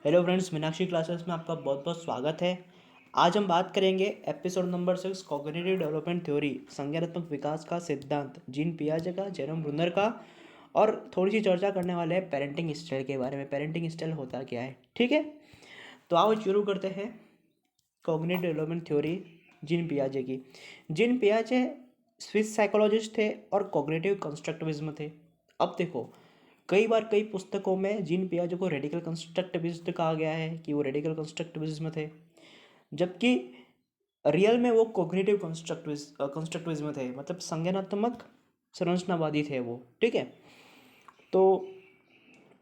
Hello friends, Meenakshi classes में आपका बहुत बहुत स्वागत है। आज हम बात करेंगे episode number 6 cognitive development theory, संज्ञानात्मक विकास का सिद्धांत, जीन पियाजे का, जेरोम ब्रूनर का। और थोड़ी सी चर्चा करने वाले हैं पेरेंटिंग स्टाइल के बारे में। पेरेंटिंग स्टाइल होता क्या है, ठीक है। तो आओ शुरू करते हैं कॉग्निटिव डेवलपमेंट थ्योरी जीन पियाजे की। जीन पियाजे स्विस साइकोलॉजिस्ट थे और कॉग्निटिव कंस्ट्रक्टिविज्म थे। अब देखो, कई बार कई पुस्तकों में जीन पियाजे को रेडिकल कंस्ट्रक्टिविस्ट कहा गया है कि वो रेडिकल कंस्ट्रक्टिविज्म थे, जबकि रियल में वो कॉग्निटिव कंस्ट्रक्टिविज्म थे, मतलब संज्ञानात्मक संरचनावादी थे वो, ठीक है। तो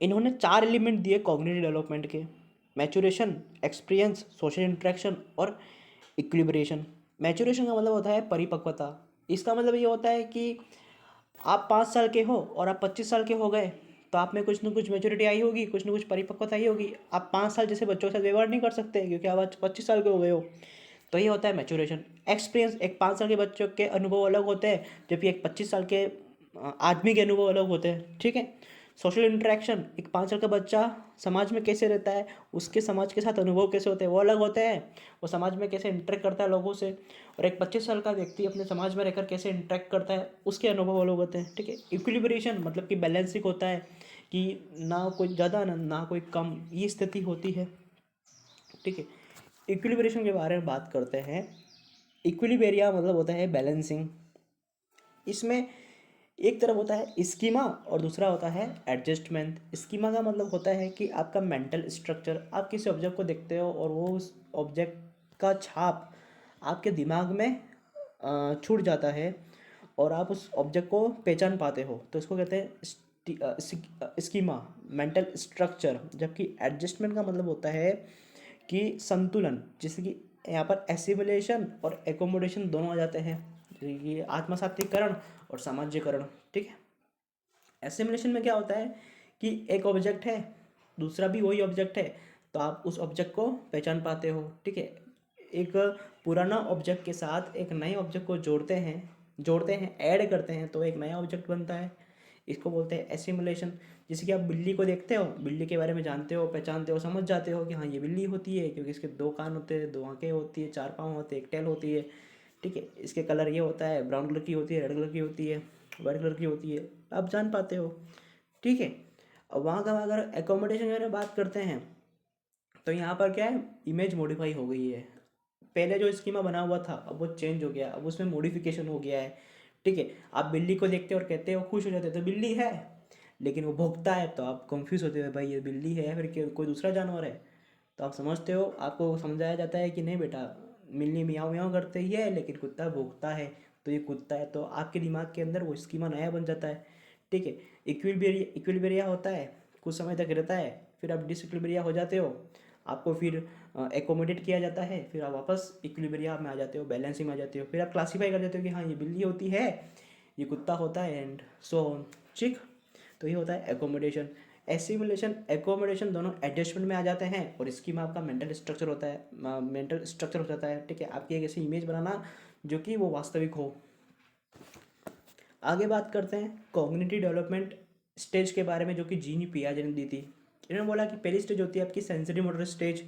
इन्होंने 4 एलिमेंट दिए कॉग्निटिव डेवलपमेंट के: मैचुरेशन, एक्सपीरियंस, सोशल इंटरेक्शन और इक्विलिब्रेशन। मैचुरेशन का मतलब होता है परिपक्वता। इसका मतलब ये होता है कि आप 5 साल के हो और आप 25 साल के हो गए, तो आप में कुछ ना कुछ मेच्योरिटी आई होगी, कुछ ना कुछ परिपक्वता आई होगी। आप 5 साल जैसे बच्चों के साथ व्यवहार नहीं कर सकते क्योंकि आप आज 25 साल के हो गए हो। तो ये होता है मैचुरेशन। एक्सपीरियंस, एक 5 साल के बच्चों के अनुभव अलग होते हैं, जबकि एक 25 साल के आदमी के अनुभव अलग होते हैं, ठीक है। सोशल इंटरेक्शन, एक 5 साल का बच्चा समाज में कैसे रहता है, उसके समाज के साथ अनुभव कैसे होते हैं वो अलग होते हैं, वो समाज में कैसे इंटरेक्ट करता है लोगों से। और एक 25 साल का व्यक्ति अपने समाज में रहकर कैसे इंटरेक्ट करता है, उसके अनुभव अलग होते हैं, ठीक है। इक्विलिब्रेशन मतलब कि बैलेंसिंग होता है, कि ना कोई ज़्यादा ना कोई कम, ये स्थिति होती है, ठीक है। इक्विलिब्रेशन के बारे में बात करते हैं। इक्विलिबेरिया मतलब होता है बैलेंसिंग। इसमें एक तरफ होता है स्कीमा और दूसरा होता है एडजस्टमेंट। स्कीमा का मतलब होता है कि आपका मेंटल स्ट्रक्चर, आप किसी ऑब्जेक्ट को देखते हो और वो उस ऑब्जेक्ट का छाप आपके दिमाग में छूट जाता है और आप उस ऑब्जेक्ट को पहचान पाते हो, तो इसको कहते हैं स्कीमा, मेंटल स्ट्रक्चर। जबकि एडजस्टमेंट का मतलब होता है कि संतुलन, जैसे कि यहाँ पर एसिमिलेशन और एकोमोडेशन दोनों आ जाते हैं, जैसे कि आत्मसातीकरण और सामाजिकरण, ठीक है। एसिमिलेशन में क्या होता है कि एक ऑब्जेक्ट है, दूसरा भी वही ऑब्जेक्ट है, तो आप उस ऑब्जेक्ट को पहचान पाते हो, ठीक है। एक पुराना ऑब्जेक्ट के साथ एक नए ऑब्जेक्ट को जोड़ते हैं ऐड करते हैं तो एक नया ऑब्जेक्ट बनता है। इसको बोलते हैं एसिमुलेशन। जैसे कि आप बिल्ली को देखते हो, बिल्ली के बारे में जानते हो, पहचानते हो, समझ जाते हो कि हाँ ये बिल्ली होती है क्योंकि इसके 2 कान होते हैं, 2 आँखें होती है, 4 पाँव होते हैं, एक टेल होती है, ठीक है। इसके कलर ये होता है, ब्राउन कलर की होती है, रेड कलर की होती है, वाइट कलर की होती है, आप जान पाते हो, ठीक है। अब वहाँ का अगर एकोमोडेशन के बारे में बात करते हैं, तो यहाँ पर क्या है, इमेज मॉडिफाई हो गई है। पहले जो स्कीमा बना हुआ था अब वो चेंज हो गया, अब उसमें मॉडिफिकेशन हो गया है, ठीक है। आप बिल्ली को देखते हो और कहते हो, खुश हो जाते हो, तो बिल्ली है, लेकिन वो भौंकता है तो आप कंफ्यूज होते हो, भाई ये बिल्ली है या फिर कोई दूसरा जानवर है। तो आप समझते हो, आपको समझाया जाता है कि नहीं बेटा, बिल्ली मियाँ मियाँ करते ही है लेकिन कुत्ता भौंकता है, तो ये कुत्ता है, तो आपके दिमाग के अंदर वो स्कीमा नया बन जाता है, ठीक है। इक्विलिब्रिया होता है, कुछ समय तक रहता है, फिर आप डिसइक्विलिब्रिया हो जाते हो, आपको फिर एकोमोडेट किया जाता है, फिर आप वापस इक्विलिब्रिया में आ जाते हो, बैलेंसिंग में आ जाते हो, फिर आप क्लासीफाई कर देते हो कि हाँ ये बिल्ली होती है, ये कुत्ता होता है, एंड सो ऑन, ठीक। तो ये होता है एकोमोडेशन। एसिमुलेशन एकोमोडेशन दोनों एडजस्टमेंट में आ जाते हैं, और इसकी में आपका मेंटल स्ट्रक्चर होता है, मेंटल स्ट्रक्चर हो जाता है, ठीक है। आपकी एक ऐसी इमेज बनाना जो कि वो वास्तविक हो। आगे बात करते हैं कॉग्निटिव डेवलपमेंट स्टेज के बारे में, जो कि जीनी पियाजे ने दी थी। इन्होंने बोला कि पहली स्टेज होती है आपकी सेंसरी मोटर स्टेज,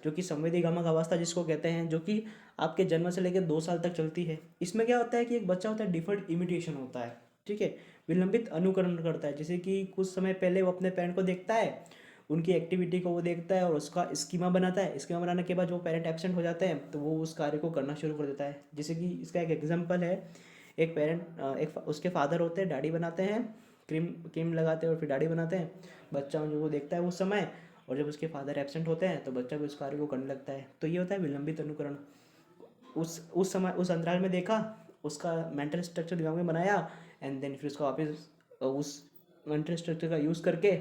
जो कि संवेदीगामक अवस्था जिसको कहते हैं, जो कि आपके जन्म से लेकर 2 साल तक चलती है। इसमें क्या होता है कि एक बच्चा होता है, डिफर्ड इमिटेशन होता है, ठीक है, विलंबित अनुकरण करता है। जैसे कि कुछ समय पहले वो अपने पेरेंट को देखता है, उनकी एक्टिविटी को वो देखता है और उसका स्कीमा बनाता है। स्कीमा बनाने के बाद जो पेरेंट एब्सेंट हो जाते हैं तो वो उस कार्य को करना शुरू कर देता है। जैसे कि इसका एक एग्जांपल है, एक पेरेंट एक उसके फादर होते हैं, दाढ़ी बनाते हैं, क्रीम क्रीम लगाते हैं और फिर दाढ़ी बनाते हैं। बच्चा जो वो देखता है उस समय, और जब उसके फादर एब्सेंट होते हैं तो बच्चा भी उस कार्य को करने लगता है। तो ये होता है विलंबित अनुकरण। उस समय उस अंतराल में देखा, उसका मेंटल स्ट्रक्चर दिमाग में बनाया, एंड देन फिर उसका वापस उस मेंटल स्ट्रक्चर का यूज़ करके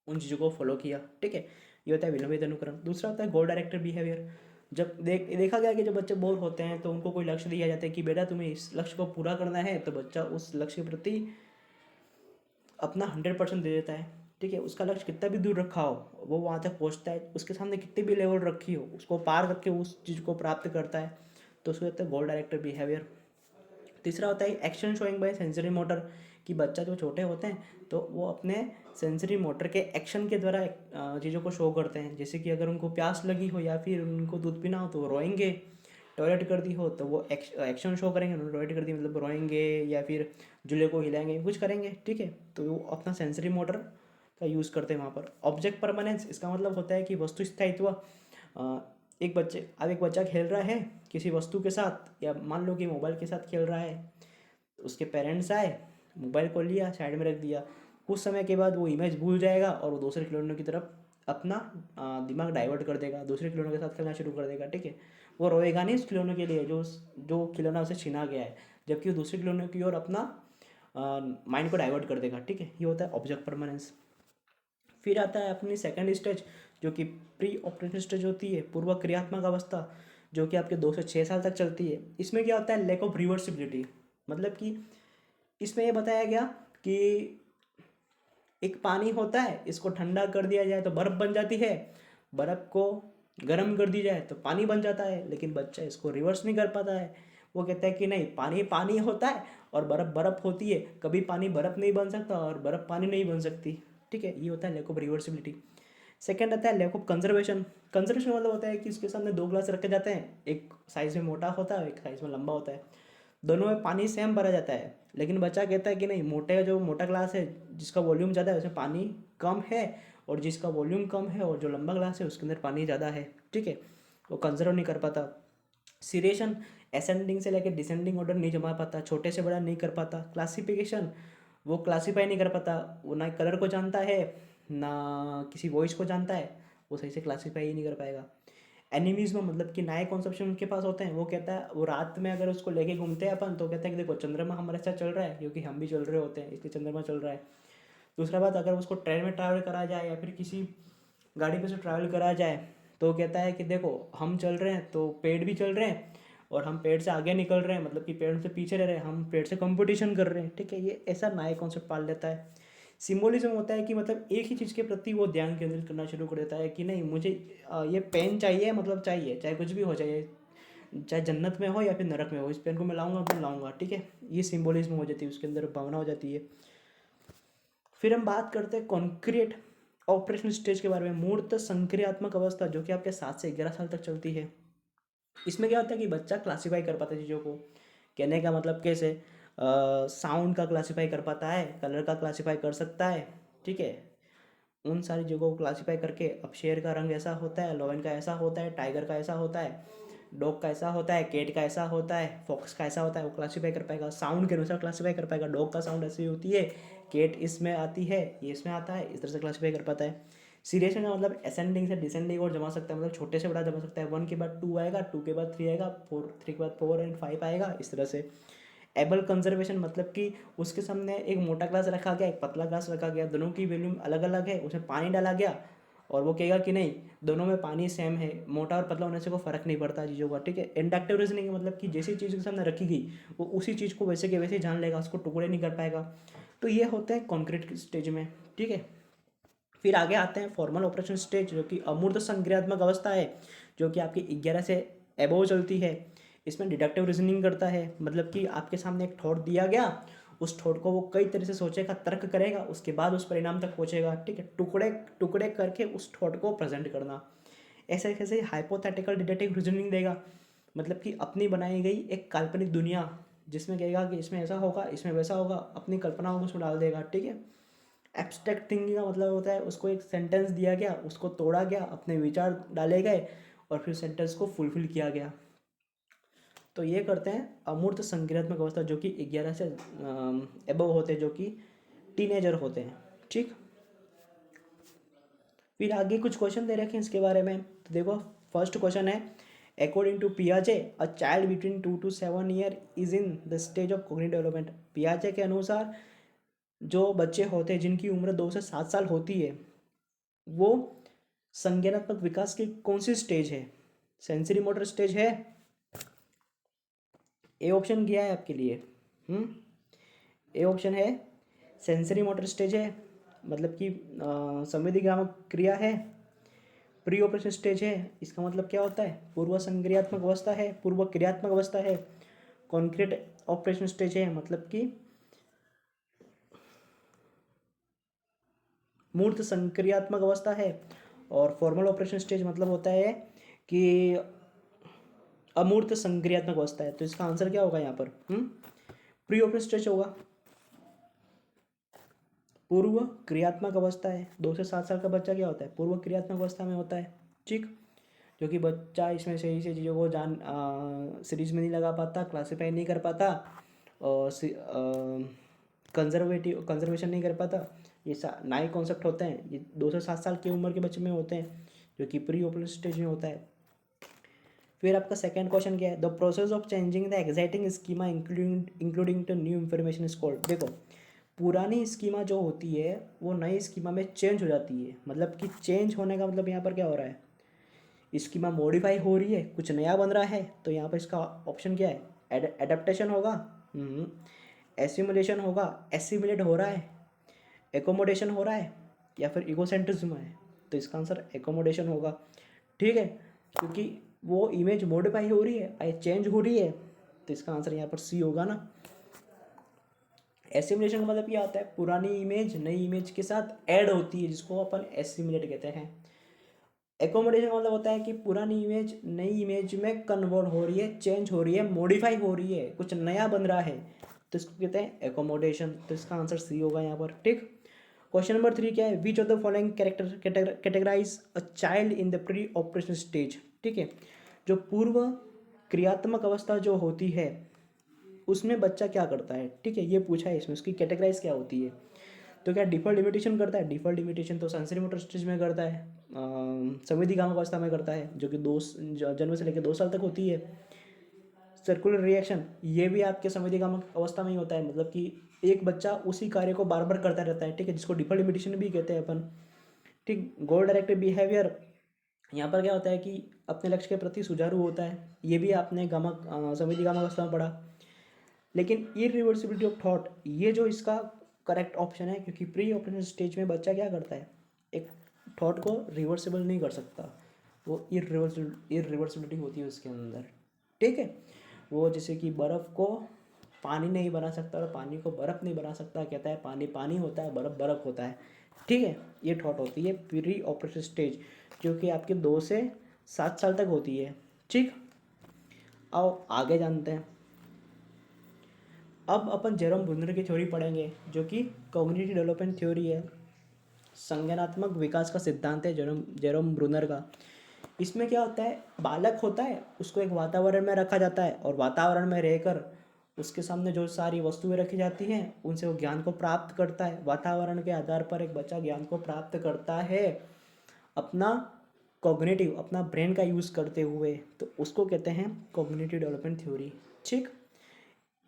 उन चीज़ों को फॉलो किया, ठीक है। ये होता है विलंबित अनुकरण। दूसरा होता है गोल डायरेक्टेड बिहेवियर। जब देखा गया कि जब बच्चे बोर होते हैं तो उनको कोई लक्ष्य दिया जाता है कि बेटा तुम्हें इस लक्ष्य को पूरा करना है, तो बच्चा उस लक्ष्य के प्रति अपना 100% दे देता है, ठीक है। उसका लक्ष्य कितना भी दूर रखा हो वो वहाँ तक पहुँचता है, उसके सामने कितनी भी लेवल रखी हो उसको पार करके उस चीज़ को प्राप्त करता है, तो उसको कहते हैं गोल डायरेक्टेड बिहेवियर। तीसरा होता है action showing by sensory motor, कि बच्चा जो छोटे होते हैं तो वो अपने सेंसरी मोटर के एक्शन के द्वारा चीज़ों को शो करते हैं। जैसे कि अगर उनको प्यास लगी हो या फिर उनको दूध पीना हो तो वो रोएंगे, टॉयलेट कर दी हो तो वो एक्शन शो करेंगे, उन्होंने टॉयलेट कर दी मतलब रोएंगे या फिर झूले को हिलाएंगे, कुछ करेंगे, ठीक है। तो वो अपना सेंसरी मोटर का यूज़ करते हैं वहाँ पर। ऑब्जेक्ट परमानेंस, इसका मतलब होता है कि वस्तु स्थायित्व। अब एक बच्चा खेल रहा है किसी वस्तु के साथ, या मान लो कि मोबाइल के साथ खेल रहा है, तो उसके पेरेंट्स आए, मोबाइल को लिया, साइड में रख दिया, कुछ समय के बाद वो इमेज भूल जाएगा और वो दूसरे खिलौनों की तरफ अपना दिमाग डाइवर्ट कर देगा, दूसरे खिलौनों के साथ खेलना शुरू कर देगा, ठीक है। वो रोएगा नहीं उस खिलौनों के लिए जो खिलौना उसे छीना गया है, जबकि वो दूसरे खिलौनों की ओर अपना माइंड को डाइवर्ट कर देगा, ठीक है। ये होता है ऑब्जेक्ट परमानेंस। फिर आता है अपनी सेकंड स्टेज, जो कि प्री ऑपरेशन स्टेज होती है, पूर्व क्रियात्मक अवस्था, जो कि आपके 2 से 6 साल तक चलती है। इसमें क्या होता है, लैक ऑफ रिवर्सिबिलिटी, मतलब कि इसमें ये बताया गया कि एक पानी होता है, इसको ठंडा कर दिया जाए तो बर्फ़ बन जाती है, बर्फ़ को गर्म कर दी जाए तो पानी बन जाता है, लेकिन बच्चा इसको रिवर्स नहीं कर पाता है। वो कहता है कि नहीं, पानी पानी होता है और बर्फ़ बर्फ़ होती है, कभी पानी बर्फ़ नहीं बन सकता और बर्फ़ पानी नहीं बन सकती, ठीक है। ये होता है लैक ऑफ रिवर्सिबिलिटी। सेकेंड आता है लैक ऑफ कंजर्वेशन। कंजर्वेशन मतलब होता है कि उसके सामने 2 ग्लास रखे जाते हैं, एक साइज़ में मोटा होता है, एक साइज़ में लंबा होता है, दोनों में पानी सेम भरा जाता है, लेकिन बच्चा कहता है कि नहीं, जो मोटा ग्लास है जिसका वॉल्यूम ज़्यादा है उसमें पानी कम है, और जिसका वॉल्यूम कम है और जो लंबा ग्लास है उसके अंदर पानी ज़्यादा है, ठीक है। वो कंजर्व नहीं कर पाता। सीरिएशन, असेंडिंग से लेकर डिसेंडिंग ऑर्डर नहीं जमा पाता, छोटे से बड़ा नहीं कर पाता। क्लासिफिकेशन, वो क्लासीफाई नहीं कर पाता, वो ना कलर को जानता है ना किसी वॉइस को जानता है, वो सही से क्लासीफाई ही नहीं कर पाएगा। एनिमिज्म मतलब कि नए कॉन्सेप्शन उनके पास होते हैं। वो कहता है, वो रात में अगर उसको लेके घूमते हैं अपन तो कहता है कि देखो चंद्रमा हमारे साथ चल रहा है, क्योंकि हम भी चल रहे होते हैं इसलिए चंद्रमा चल रहा है। दूसरा बात, अगर उसको ट्रेन में ट्रैवल करा जाए या फिर किसी गाड़ी पे से ट्रैवल करा जाए तो कहता है कि देखो हम चल रहे हैं तो पेड़ भी चल रहे हैं, और हम पेड़ से आगे निकल रहे हैं, मतलब कि पेड़ से पीछे रह रहे हैं, हम पेड़ से कंपटीशन कर रहे हैं, ठीक है। ये ऐसा नए कॉन्सेप्ट पाल लेता है। सिम्बोलिज्म होता है कि मतलब एक ही चीज़ के प्रति वो ध्यान केंद्रित करना शुरू कर देता है कि नहीं, मुझे ये पेन चाहिए, मतलब चाहिए, चाहे कुछ भी हो जाए, चाहे जन्नत में हो या फिर नरक में हो, इस पेन को मैं लाऊंगा तो लाऊंगा, ठीक है। ये सिम्बोलिज्म हो जाती है, उसके अंदर भावना हो जाती है। फिर हम बात करते हैं कॉन्क्रीट ऑपरेशन स्टेज के बारे में, मूर्त संक्रियात्मक अवस्था, जो कि आपके 7 से 11 साल तक चलती है। इसमें क्या होता है कि बच्चा क्लासीफाई कर पाता है चीज़ों को। कहने का मतलब कैसे, साउंड का क्लासीफाई कर पाता है, कलर का क्लासीफाई कर सकता है, ठीक है। उन सारी जगहों को क्लासीफाई करके, अब शेर का रंग ऐसा होता है, लॉयन का ऐसा होता है, टाइगर का ऐसा होता है, डॉग का ऐसा होता है, कैट का ऐसा होता है, फॉक्स का ऐसा होता है, वो क्लासीफाई कर पाएगा, साउंड के अनुसार क्लासीफाई कर पाएगा। डॉग का साउंड ऐसी होती है, कैट इसमें आती है, ये इसमें आता है, इस तरह से क्लासीफाई कर पाता है। सीरियसन का मतलब असेंडिंग से डिसेंडिंग और जमा सकता है, मतलब छोटे से बड़ा जमा सकता है। 1 के बाद 2 आएगा, 2 के बाद 3 आएगा, 3 के बाद 4 एंड 5 आएगा, इस तरह से। एबल कंजर्वेशन मतलब कि उसके सामने एक मोटा ग्लास रखा गया, एक पतला ग्लास रखा गया, दोनों की वॉल्यूम अलग अलग है, उसमें पानी डाला गया और वो कहेगा कि नहीं, दोनों में पानी सेम है, मोटा और पतला होने से कोई फर्क नहीं पड़ता चीज़ों का, ठीक है। इंडक्टिव रीजनिंग मतलब कि जैसी चीज़ के सामने रखी गई वो उसी चीज़ को वैसे के वैसे जान लेगा, उसको टुकड़े नहीं कर पाएगा। तो ये होते हैं कॉन्क्रीट स्टेज में, ठीक है। फिर आगे आते हैं फॉर्मल ऑपरेशन स्टेज, जो कि अमूर्त संक्रियात्मक अवस्था है, जो कि आपकी 11 से एबोव चलती है। इसमें डिडक्टिव रीजनिंग करता है, मतलब कि आपके सामने एक थॉट दिया गया, उस थॉट को वो कई तरह से सोचेगा, तर्क करेगा, उसके बाद उस परिणाम तक पहुंचेगा, ठीक है। टुकड़े टुकड़े करके उस थॉट को प्रेजेंट करना। ऐसे कैसे हाइपोथेटिकल डिडक्टिव रीजनिंग देगा, मतलब कि अपनी बनाई गई एक काल्पनिक दुनिया, जिसमें कहेगा कि इसमें ऐसा होगा, इसमें वैसा होगा, अपनी कल्पनाओं को उसमें डाल देगा, ठीक है। एब्स्ट्रैक्ट थिंकिंग का मतलब होता है उसको एक सेंटेंस दिया गया, उसको तोड़ा गया, अपने विचार डाले गए और फिर सेंटेंस को फुलफिल किया गया। तो ये करते हैं अमूर्त संक्रियात्मक अवस्था, जो कि 11 से एबव होते हैं, जो कि टीनेजर होते हैं, ठीक। फिर आगे कुछ क्वेश्चन दे रखे हैं इसके बारे में, तो देखो फर्स्ट क्वेश्चन है, अकॉर्डिंग टू पियाजे a child between 2 to 7 year is in the stage of cognitive development. पियाजे के अनुसार जो बच्चे होते हैं जिनकी उम्र 2 से 7 साल होती है, वो संज्ञानात्मक विकास की कौन सी स्टेज है, सेंसरी मोटर स्टेज है। ए ऑप्शन किया है आपके लिए, ए ऑप्शन है सेंसरी मोटर स्टेज है, मतलब कि संवेदी ग्रामक क्रिया है। प्री ऑपरेशन स्टेज है, इसका मतलब क्या होता है, पूर्व संक्रियात्मक अवस्था है, पूर्व क्रियात्मक अवस्था है। कॉन्क्रीट ऑपरेशन स्टेज है, मतलब कि मूर्त संक्रियात्मक अवस्था है। और फॉर्मल ऑपरेशन स्टेज मतलब होता है कि अमूर्त संक्रियात्मक अवस्था है। तो इसका आंसर क्या होगा यहाँ पर? प्री ऑपरेशन स्टेज होगा। पूर्व क्रियात्मक अवस्था है, 2 से 7 साल का बच्चा क्या होता है? पूर्व क्रियात्मक अवस्था में होता है। ठीक, जो कि बच्चा इसमें सही से चीज़ों को सीरीज में नहीं लगा पाता, क्लासीफाई नहीं कर पाता और कंजर्वेशन नहीं कर पाता। ये नए कॉन्सेप्ट होते हैं, ये 2 से 7 साल की उम्र के बच्चे में होते हैं, जो कि प्री ऑपरेटिव स्टेज में होता है। फिर आपका सेकंड क्वेश्चन क्या है? The process of changing the exciting schema including to new information is called. देखो, पुरानी स्कीमा जो होती है वो नई स्कीमा में चेंज हो जाती है। मतलब कि चेंज होने का मतलब यहाँ पर क्या हो रहा है? स्कीमा मॉडिफाई हो रही है, कुछ नया बन रहा है। तो यहाँ पर इसका ऑप्शन क्या है? एडेप्टेशन होगा, एसिमुलेशन होगा, एसिमुलेट हो रहा है, एकोमोडेशन हो रहा है, या फिर इगोसेंट्रिज्म है। तो इसका आंसर एकोमोडेशन होगा। ठीक है, क्योंकि वो इमेज मॉडिफाई हो रही है, चेंज हो रही है। तो इसका आंसर यहाँ पर सी होगा ना। एसिमुलेशन का मतलब ये आता है पुरानी इमेज नई इमेज के साथ ऐड होती है, जिसको अपन एसिमुलेट कहते हैं। एकोमोडेशन का मतलब होता है कि पुरानी इमेज नई इमेज में कन्वर्ट हो रही है, चेंज हो रही है, मॉडिफाई हो रही है, कुछ नया बन रहा है। तो इसको कहते हैं एकोमोडेशन। तो इसका आंसर सी होगा यहाँ पर। ठीक, क्वेश्चन नंबर 3 क्या है? Which of the following categorise a child in the pre operation stage. ठीक है, जो पूर्व क्रियात्मक अवस्था जो होती है उसमें बच्चा क्या करता है? ठीक है, ये पूछा है इसमें, उसकी कैटेगराइज क्या होती है। तो क्या डिफ़ॉल्ट इमिटेशन करता है? डिफ़ॉल्ट इमिटेशन तो सेंसरी मोटर स्टेज में करता है, संवेदी गामा अवस्था में करता है, जो कि जन्म से लेकर 2 साल तक होती है। सर्कुलर रिएक्शन ये भी आपके संवेदी गामा अवस्था में ही होता है। मतलब कि एक बच्चा उसी कार्य को बार बार करता रहता है। ठीक है, जिसको डिफ़ॉल्ट इमिटेशन भी कहते हैं अपन। ठीक, गोल डायरेक्टेड बिहेवियर, यहाँ पर क्या होता है कि अपने लक्ष्य के प्रति सुचारू होता है। ये भी आपने संवेदी गामा अवस्था में पढ़ा। लेकिन इरिवर्सिबिलिटी ऑफ थॉट ये जो इसका करेक्ट ऑप्शन है, क्योंकि प्री ऑपरेशन स्टेज में बच्चा क्या करता है? एक थॉट को रिवर्सिबल नहीं कर सकता, वो इरिवर्सिबिलिटी होती है उसके अंदर। ठीक है, वो जैसे कि बर्फ़ को पानी नहीं बना सकता और पानी को बर्फ़ नहीं बना सकता, कहता है पानी पानी होता है, बर्फ़ बर्फ़ होता है। ठीक है, ये थॉट होती है प्री ऑपरेशन स्टेज, जो कि आपके 2 से 7 साल तक होती है। ठीक, आओ आगे जानते हैं। अब अपन जेरोम ब्रूनर की थ्योरी पढ़ेंगे, जो कि कॉग्निटिव डेवलपमेंट थ्योरी है, संज्ञानात्मक विकास का सिद्धांत है जेरोम ब्रूनर का। इसमें क्या होता है? बालक होता है, उसको एक वातावरण में रखा जाता है और वातावरण में रहकर उसके सामने जो सारी वस्तुएं रखी जाती हैं उनसे वो ज्ञान को प्राप्त करता है। वातावरण के आधार पर एक बच्चा ज्ञान को प्राप्त करता है अपना कॉग्निटिव, अपना ब्रेन का यूज़ करते हुए। तो उसको कहते हैं कॉग्निटिव डेवलपमेंट थ्योरी। ठीक,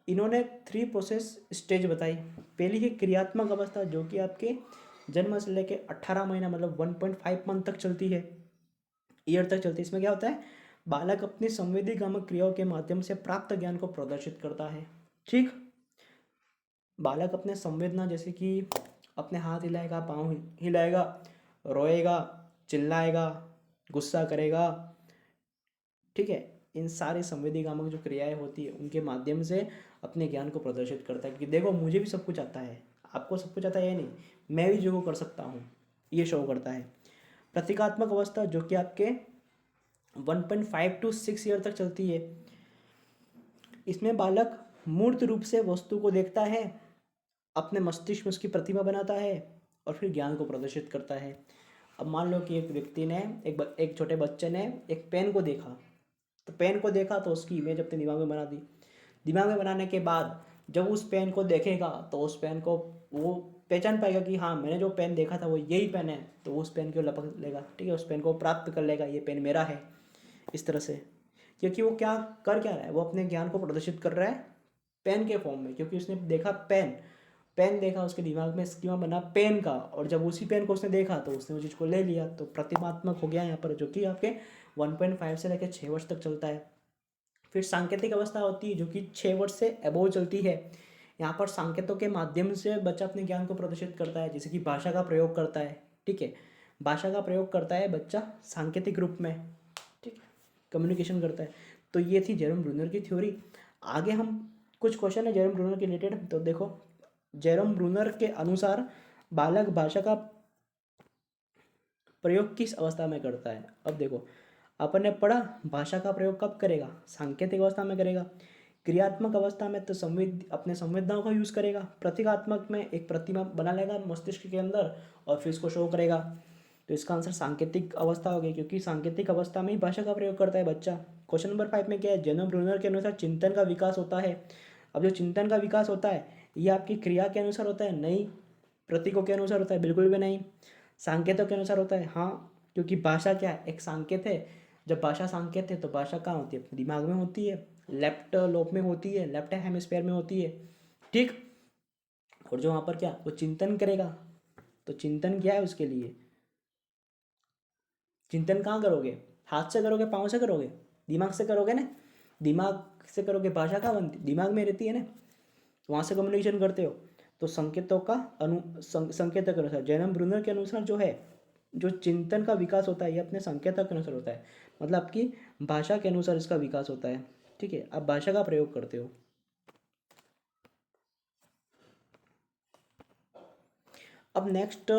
इन्होंने 3 प्रोसेस स्टेज बताई। पहली है क्रियात्मक अवस्था, जो कि आपके जन्म से लेके 18 महीना मतलब 1.5 मंथ तक चलती है, ईयर तक चलती है। इसमें क्या होता है? बालक अपनी संवेदीगामक क्रियाओं के माध्यम से प्राप्त ज्ञान को प्रदर्शित करता है। ठीक, बालक अपने संवेदना जैसे कि अपने हाथ हिलाएगा, पाँव हिलाएगा, रोएगा, चिल्लाएगा, गुस्सा करेगा। ठीक है, इन सारे संवेदीगामक जो क्रियाएं होती है उनके माध्यम से अपने ज्ञान को प्रदर्शित करता है कि देखो मुझे भी सब कुछ आता है, आपको सब कुछ आता है या नहीं, मैं भी जो को कर सकता हूँ, ये शो करता है। प्रतीकात्मक अवस्था, जो कि आपके 1.5 to 6 ईयर तक चलती है। इसमें बालक मूर्त रूप से वस्तु को देखता है, अपने मस्तिष्क में उसकी प्रतिमा बनाता है और फिर ज्ञान को प्रदर्शित करता है। अब मान लो कि एक व्यक्ति ने एक छोटे बच्चे ने एक पेन को देखा, तो पेन को देखा तो उसकी इमेज अपने दिमाग में बना दी। दिमाग में बनाने के बाद जब उस पेन को देखेगा तो उस पेन को वो पहचान पाएगा कि हाँ मैंने जो पेन देखा था वो यही पेन है, तो उस पेन को लपक लेगा। ठीक है, उस पेन को प्राप्त कर लेगा, ये पेन मेरा है, इस तरह से। क्योंकि वो क्या कर क्या रहा है? वो अपने ज्ञान को प्रदर्शित कर रहा है पेन के फॉर्म में, क्योंकि उसने देखा पेन, पेन देखा, उसके दिमाग में स्कीमा बना पेन का, और जब उसी पेन को उसने देखा तो उसने उस चीज़ को ले लिया। तो प्रतिमात्मक हो गया यहाँ पर, जो कि आपके 1.5 से लेकर 6 वर्ष तक चलता है। फिर सांकेतिक अवस्था होती है, जो कि 6 वर्ष से अबोव चलती है। यहाँ पर संकेतों के माध्यम से बच्चा अपने ज्ञान को प्रदर्शित करता है, जैसे कि भाषा का प्रयोग करता है। ठीक है, भाषा का प्रयोग करता है बच्चा सांकेतिक रूप में। ठीक है, कम्युनिकेशन करता है। तो ये थी जेरोम ब्रूनर की थ्योरी। आगे हम कुछ क्वेश्चन है जेरोम ब्रूनर के रिलेटेड। तो देखो, जेरोम ब्रूनर के अनुसार बालक भाषा का प्रयोग किस अवस्था में करता है। अब देखो, अपन ने पढ़ा भाषा का प्रयोग कब करेगा, सांकेतिक अवस्था में करेगा। क्रियात्मक अवस्था में तो अपने संवेदनाओं का यूज़ करेगा। प्रतीकात्मक में एक प्रतिमा बना लेगा मस्तिष्क के अंदर और फिर इसको शो करेगा। तो इसका आंसर सांकेतिक अवस्था हो गई, क्योंकि सांकेतिक अवस्था में ही भाषा का प्रयोग करता है बच्चा। क्वेश्चन नंबर 5 में क्या है, जेनम ब्रूनर के अनुसार चिंतन का विकास होता है। अब जो चिंतन का विकास होता है ये आपकी क्रिया के अनुसार होता है, नहीं प्रतीकों के अनुसार होता है, बिल्कुल भी नहीं। संकेतों के अनुसार होता है, हाँ, क्योंकि भाषा क्या है, एक संकेत है। जब भाषा संकेत है तो भाषा कहाँ होती है, दिमाग में होती है, लेफ्ट लोब में होती है, लेफ्ट हेमिस्फेयर में होती है, ठीक। और जो वहाँ पर क्या, वो चिंतन करेगा। तो चिंतन क्या है उसके लिए, चिंतन कहाँ करोगे, हाथ से करोगे, पाँव से करोगे, दिमाग से करोगे ना। दिमाग से करोगे, भाषा कहाँ बनती, दिमाग में रहती है ना, वहाँ से कम्युनिकेशन करते हो। तो संकेतों का संकेतों के अनुसार, जैनम ब्रूनर के अनुसार जो है, जो चिंतन का विकास होता है ये अपने संकेतों के अनुसार होता है, मतलब आपकी भाषा के अनुसार इसका विकास होता है, ठीक है। आप भाषा का प्रयोग करते हो। अब नेक्स्ट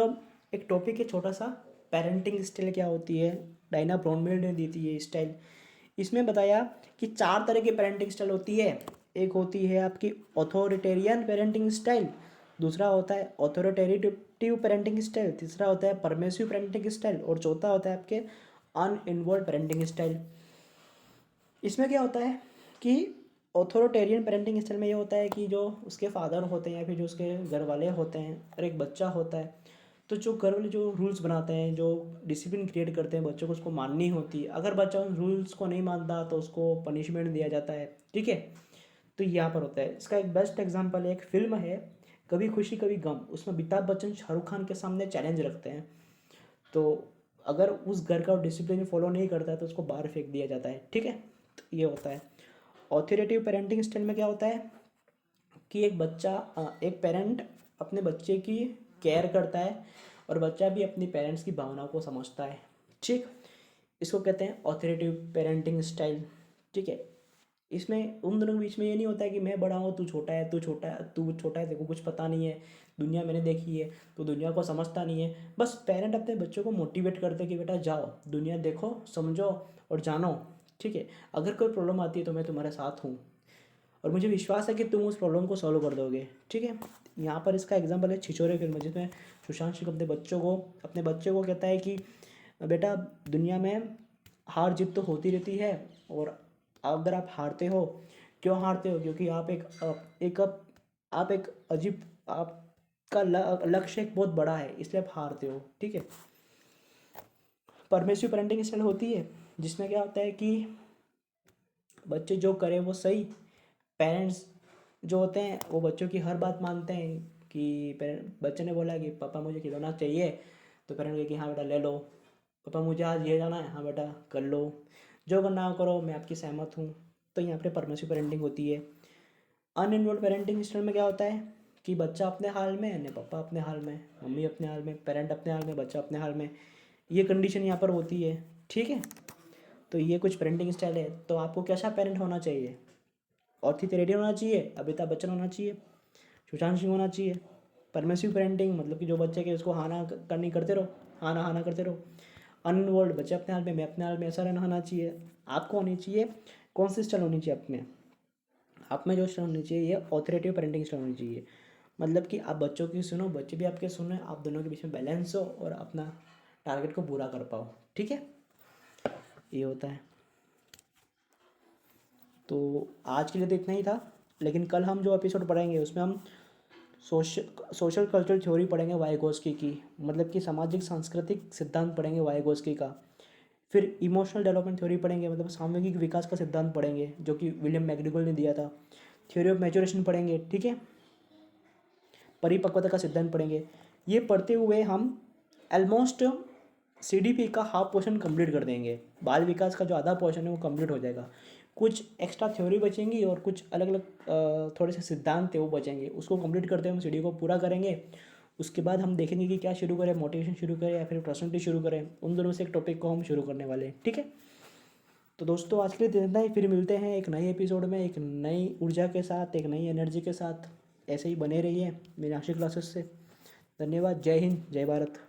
एक टॉपिक है छोटा सा, पेरेंटिंग स्टाइल क्या होती है। डायना ब्रॉनमेल ने दी थी ये स्टाइल। इसमें बताया कि 4 तरह की पेरेंटिंग स्टाइल होती है। एक होती है आपकी ऑथोरिटेरियन पेरेंटिंग स्टाइल, दूसरा होता है ऑथोरिटेटिव पेरेंटिंग स्टाइल, तीसरा होता है परमेसिव पेरेंटिंग स्टाइल और चौथा होता है आपके अनइन्वॉल्व पेरेंटिंग स्टाइल। इसमें क्या होता है कि ऑथोरिटेरियन पेरेंटिंग स्टाइल में ये होता है कि जो उसके फादर होते हैं या फिर जो उसके घर वाले होते हैं और एक बच्चा होता है, तो जो घर वाले जो रूल्स बनाते हैं, जो डिसिप्लिन क्रिएट करते हैं, बच्चों को उसको माननी होती है। अगर बच्चा उन रूल्स को नहीं मानता तो उसको पनिशमेंट दिया जाता है, ठीक है। तो यहाँ पर होता है, इसका एक बेस्ट एग्जांपल है, एक फिल्म है कभी खुशी कभी गम। उसमें अमिताभ बच्चन शाहरुख खान के सामने चैलेंज रखते हैं। तो अगर उस घर का डिसिप्लिन फॉलो नहीं करता है तो उसको बाहर फेंक दिया जाता है, ठीक है। तो ये होता है। ऑथोरेटिव पेरेंटिंग स्टाइल में क्या होता है कि एक पेरेंट अपने बच्चे की केयर करता है और बच्चा भी अपनी पेरेंट्स की भावनाओं को समझता है, ठीक। इसको कहते हैं ऑथोरेटिव पेरेंटिंग स्टाइल, ठीक है। इसमें उन दोनों के बीच में ये नहीं होता है कि मैं बड़ा हूँ, तू छोटा है, तेरे को कुछ पता नहीं है, दुनिया मैंने देखी है, तू दुनिया को समझता नहीं है। बस पेरेंट अपने बच्चों को मोटिवेट करते हैं कि बेटा जाओ, दुनिया देखो, समझो और जानो, ठीक है। अगर कोई प्रॉब्लम आती है तो मैं तुम्हारे साथ हूँ और मुझे विश्वास है कि तुम उस प्रॉब्लम को सॉल्व कर दोगे, ठीक है। यहाँ पर इसका एग्जाम्पल है छिछोरे फिल्म, जिसमें सुशांत सिंह अपने बच्चे को कहता है कि बेटा दुनिया में हार जीत तो होती रहती है, और अगर आप हारते हो, क्यों हारते हो, क्योंकि आप एक अजीब, आपका लक्ष्य एक बहुत बड़ा है इसलिए आप हारते हो, ठीक है। परमेसिव पेरेंटिंग स्टाइल होती है जिसमें क्या होता है कि बच्चे जो करें वो सही। पेरेंट्स जो होते हैं वो बच्चों की हर बात मानते हैं कि बच्चे ने बोला कि पापा मुझे खिलौना चाहिए, तो पेरेंट कहे कि हाँ बेटा ले लो। पापा मुझे आज ये जाना है, हाँ बेटा कर लो, जो करना हो करो, मैं आपकी सहमत हूँ। तो यहाँ पे परमिसिव पेरेंटिंग होती है। अनइन्वॉल्व पेरेंटिंग स्टाइल में क्या होता है कि बच्चा अपने हाल में, यानी पापा अपने हाल में, मम्मी अपने हाल में, पेरेंट अपने हाल में, बच्चा अपने हाल में, ये कंडीशन यहाँ पर होती है, ठीक है। तो ये कुछ पेरेंटिंग स्टाइल है। तो आपको कैसा पेरेंट होना चाहिए, ऑथोरिटेरियन होना चाहिए, अमिताभ बच्चन होना चाहिए, सुशांत सिंह होना चाहिए। परमिसिव पेरेंटिंग मतलब कि जो बच्चे के उसको हाना करनी करते रहो, हाना हाना करते रहो। अनइन्वॉल्व, बच्चे अपने हाल में, मैं अपने हाल में, ऐसा रहना होना चाहिए। आपको होनी चाहिए कौन सी स्टाइल होनी चाहिए आप में जो स्टाइल होनी चाहिए, ये ऑथोरेटिव पेरेंटिंग स्टाइल होनी चाहिए। मतलब कि आप बच्चों की सुनो, बच्चे भी आपके सुने, आप दोनों के बीच में बैलेंस हो और अपना टारगेट को पूरा कर पाओ, ठीक है। ये होता है। तो आज के लिए तो इतना ही था, लेकिन कल हम जो एपिसोड पढ़ेंगे उसमें हम सोशल कल्चरल थ्योरी पढ़ेंगे वाइगोस्की की, मतलब कि सामाजिक सांस्कृतिक सिद्धांत पढ़ेंगे वाइगोस्की का। फिर इमोशनल डेवलपमेंट थ्योरी पढ़ेंगे, मतलब सामूहिक विकास का सिद्धांत पढ़ेंगे जो कि विलियम मैकडूगल ने दिया था। थ्योरी ऑफ मैचुरेशन पढ़ेंगे, ठीक है। परिपक्वता का सिद्धांत पढ़ेंगे। ये पढ़ते हुए हम ऑलमोस्ट सीडीपी का हाफ पोर्शन कंप्लीट कर देंगे। बाल विकास का जो आधा पोर्शन है वो कंप्लीट हो जाएगा। कुछ एक्स्ट्रा थ्योरी बचेंगी और कुछ अलग अलग थोड़े से सिद्धांत थे वो बचेंगे, उसको कंप्लीट करते हुए हम सीडी को पूरा करेंगे। उसके बाद हम देखेंगे कि क्या शुरू करें, मोटिवेशन शुरू करें या फिर पर्सनैलिटी शुरू करें। उन दोनों से एक टॉपिक को हम शुरू करने वाले हैं, ठीक है। तो दोस्तों आज के लिए इतना ही, फिर मिलते हैं एक नए एपिसोड में, एक नई ऊर्जा के साथ, एक नई एनर्जी के साथ। ऐसे ही बने रहिए मेरे आशिक क्लासेस से। धन्यवाद। जय हिंद, जय भारत।